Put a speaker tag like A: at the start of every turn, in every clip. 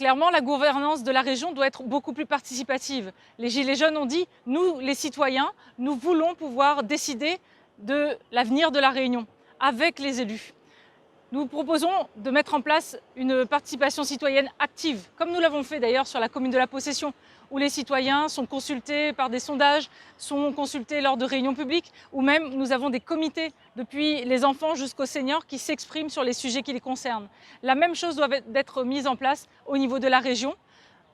A: Clairement, la gouvernance de la région doit être beaucoup plus participative. Les Gilets jaunes ont dit, nous, les citoyens, nous voulons pouvoir décider de l'avenir de la Réunion avec les élus. Nous proposons de mettre en place une participation citoyenne active, comme nous l'avons fait d'ailleurs sur la commune de la Possession, où les citoyens sont consultés par des sondages, sont consultés lors de réunions publiques, ou même nous avons des comités, depuis les enfants jusqu'aux seniors, qui s'expriment sur les sujets qui les concernent. La même chose doit être mise en place au niveau de la région.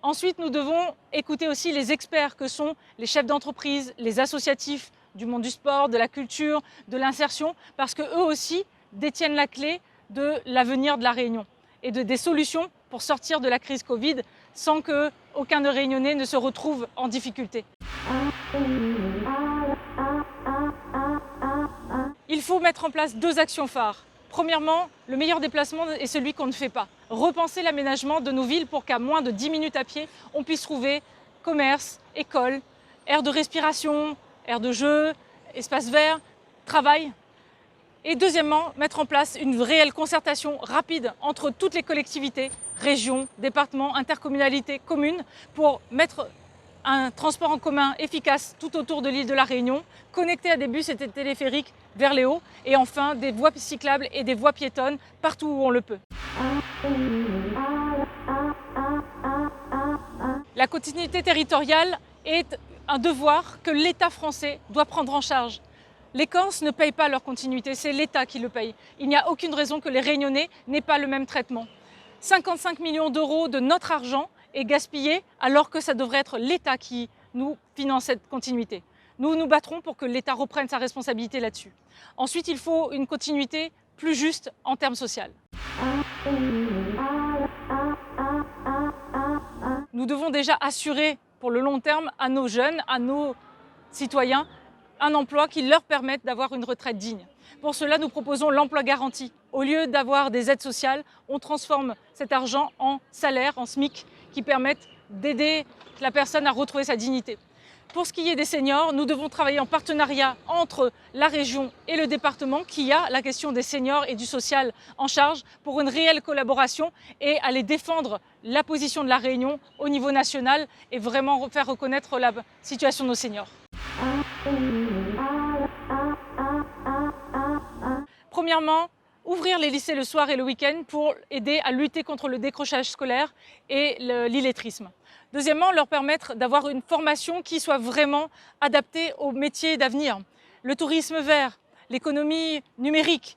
A: Ensuite, nous devons écouter aussi les experts que sont les chefs d'entreprise, les associatifs du monde du sport, de la culture, de l'insertion, parce qu'eux aussi détiennent la clé de l'avenir de la Réunion et des solutions pour sortir de la crise Covid sans qu'aucun Réunionnais ne se retrouve en difficulté. Il faut mettre en place 2 actions phares. Premièrement, le meilleur déplacement est celui qu'on ne fait pas. Repenser l'aménagement de nos villes pour qu'à moins de 10 minutes à pied, on puisse trouver commerce, école, aire de respiration, aire de jeu, espace vert, travail. Et deuxièmement, mettre en place une réelle concertation rapide entre toutes les collectivités, régions, départements, intercommunalités, communes, pour mettre un transport en commun efficace tout autour de l'île de la Réunion, connecté à des bus et des téléphériques vers les hauts, et enfin des voies cyclables et des voies piétonnes partout où on le peut. La continuité territoriale est un devoir que l'État français doit prendre en charge. Les Corses ne payent pas leur continuité, c'est l'État qui le paye. Il n'y a aucune raison que les Réunionnais n'aient pas le même traitement. 55 millions d'euros de notre argent est gaspillé alors que ça devrait être l'État qui nous finance cette continuité. Nous nous battrons pour que l'État reprenne sa responsabilité là-dessus. Ensuite, il faut une continuité plus juste en termes sociaux. Nous devons déjà assurer pour le long terme à nos jeunes, à nos citoyens, un emploi qui leur permette d'avoir une retraite digne. Pour cela, nous proposons l'emploi garanti. Au lieu d'avoir des aides sociales, on transforme cet argent en salaire, en SMIC, qui permettent d'aider la personne à retrouver sa dignité. Pour ce qui est des seniors, nous devons travailler en partenariat entre la région et le département qui a la question des seniors et du social en charge pour une réelle collaboration et aller défendre la position de la Réunion au niveau national et vraiment faire reconnaître la situation de nos seniors. Premièrement, ouvrir les lycées le soir et le week-end pour aider à lutter contre le décrochage scolaire et l'illettrisme. Deuxièmement, leur permettre d'avoir une formation qui soit vraiment adaptée aux métiers d'avenir. Le tourisme vert, l'économie numérique,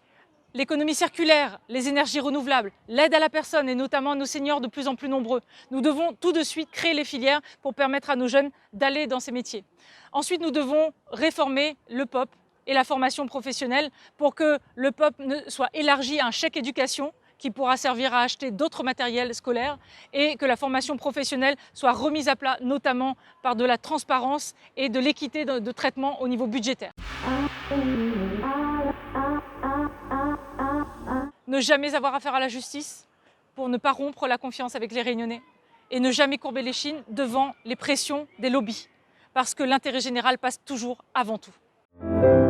A: l'économie circulaire, les énergies renouvelables, l'aide à la personne et notamment à nos seniors de plus en plus nombreux. Nous devons tout de suite créer les filières pour permettre à nos jeunes d'aller dans ces métiers. Ensuite, nous devons réformer le POP et la formation professionnelle pour que le POP soit élargi à un chèque éducation qui pourra servir à acheter d'autres matériels scolaires et que la formation professionnelle soit remise à plat, notamment par de la transparence et de l'équité de traitement au niveau budgétaire. Ne jamais avoir affaire à la justice pour ne pas rompre la confiance avec les Réunionnais et ne jamais courber les chines devant les pressions des lobbies parce que l'intérêt général passe toujours avant tout.